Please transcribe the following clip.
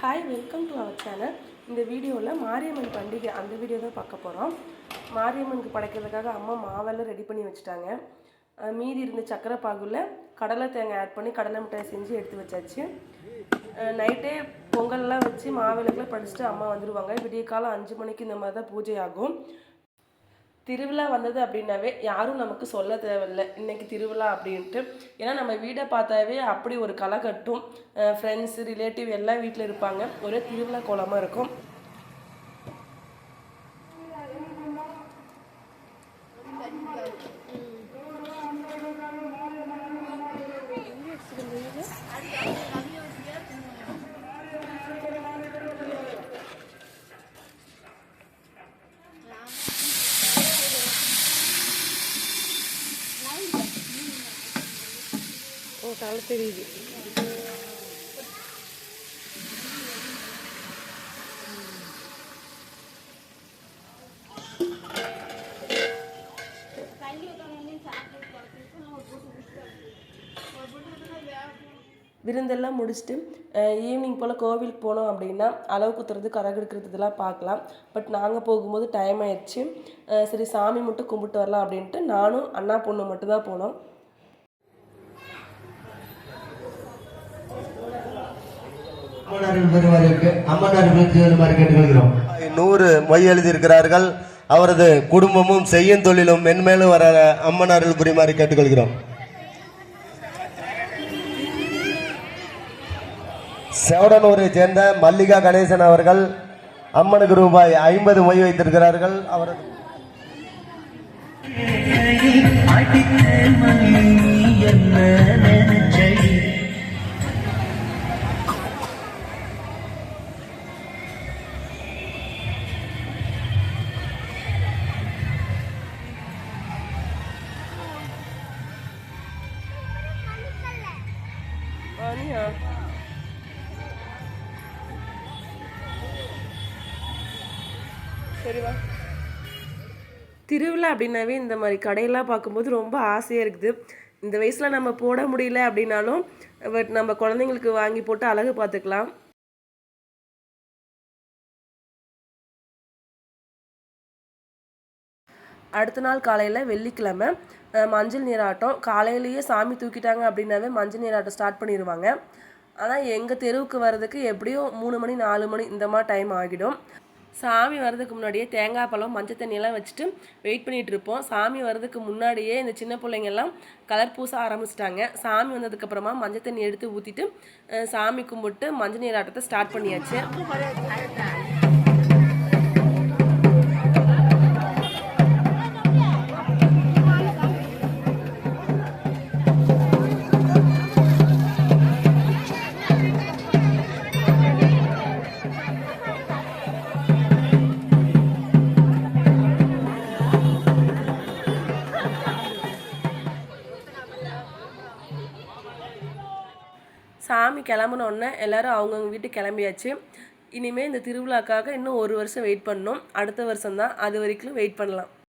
Hi, welcome to our channel. இந்த வீடியோவில் மாரியம்மன் பண்டிகை அந்த வீடியோ தான் பார்க்க போகிறோம். மாரியம்மனுக்கு படைக்கிறதுக்காக அம்மா மாவெல்லாம் ரெடி பண்ணி வச்சுட்டாங்க. மீதி இருந்த சக்கரை பாகுல கடலை தேங்காய் ஆட் பண்ணி கடலை மிட்டாய் செஞ்சு எடுத்து வச்சாச்சு. நைட்டே பொங்கல்லாம் வச்சு மாவிளக்கெல்லாம் படிச்சுட்டு அம்மா வந்துடுவாங்க. விடிய காலம் 5 மணிக்கு இந்த மாதிரி தான் பூஜை ஆகும். திருவிழா வந்தது அப்படின்னாவே யாரும் நமக்கு சொல்ல தேவையில்லை இன்றைக்கி திருவிழா அப்படின்ட்டு. ஏன்னா நம்ம வீடை பார்த்தாவே அப்படி ஒரு களை கட்டும். ஃப்ரெண்ட்ஸு ரிலேட்டிவ் எல்லாம் வீட்டில் இருப்பாங்க. ஒரே திருவிழா கோலமாக இருக்கும். தலை தெரியுது. விருந்தெல்லாம் முடிச்சுட்டு ஈவினிங் போல் கோவிலுக்கு போனோம் அப்படின்னா அளவு குத்துறது கரகு எடுக்கிறது இதெல்லாம் பார்க்கலாம். பட் நாங்கள் போகும்போது டைம் ஆயிடுச்சு. சரி சாமி மட்டும் கும்பிட்டு வரலாம் அப்படின்ட்டு நானும் அண்ணா பொண்ணு மட்டும்தான் போனோம். நூறு மொய் எழுதியிருக்கிறார்கள். அவரது குடும்பமும் செய்யும் தொழிலும் மென்மேலும் வர அம்மன் அருள் புரிமாறு கேட்டுக்கொள்கிறோம். செவடனூரை சேர்ந்த மல்லிகா கணேசன் அவர்கள் அம்மனுக்கு ரூபாய் 50 மொய் வைத்திருக்கிறார்கள். அவரது சரிவா. திருவிழா அப்படின்னாவே இந்த மாதிரி கடையெல்லாம் பார்க்கும்போது ரொம்ப ஆசையாக இருக்குது. இந்த வயசில் நம்ம போட முடியல அப்படின்னாலும் பட் நம்ம குழந்தைங்களுக்கு வாங்கி போட்டு அழகு பார்த்துக்கலாம். அடுத்த நாள் காலையில் வெள்ளிக்கிழமை மஞ்சள் நீராட்டம். காலையிலேயே சாமி தூக்கிட்டாங்க அப்படின்னாவே மஞ்சள் நீராட்டம் ஸ்டார்ட் பண்ணிடுவாங்க. ஆனால் எங்கள் தெருவுக்கு வர்றதுக்கு எப்படியும் 3 மணி 4 மணி இந்த மாதிரி டைம் ஆகிடும். சாமி வர்றதுக்கு முன்னாடியே தேங்காய் பழம் மஞ்சள் தண்ணியெல்லாம் வச்சுட்டு வெயிட் பண்ணிகிட்ருப்போம். சாமி வர்றதுக்கு முன்னாடியே இந்த சின்ன பிள்ளைங்கெல்லாம் கலர் பூச ஆரம்பிச்சிட்டாங்க. சாமி வந்ததுக்கப்புறமா மஞ்சள் தண்ணி எடுத்து ஊற்றிட்டு சாமி கும்பிட்டு மஞ்சள் நீராட்டத்தை ஸ்டார்ட் பண்ணியாச்சு. சாமி கிளம்புனோடனே எல்லோரும் அவங்கவுங்க வீட்டுக்கு கிளம்பியாச்சு. இனிமேல் இந்த திருவிழாக்காக இன்னும் 1 வருஷம் வெயிட் பண்ணணும். அடுத்த வருஷம்தான், அது வரைக்கும் வெயிட் பண்ணலாம்.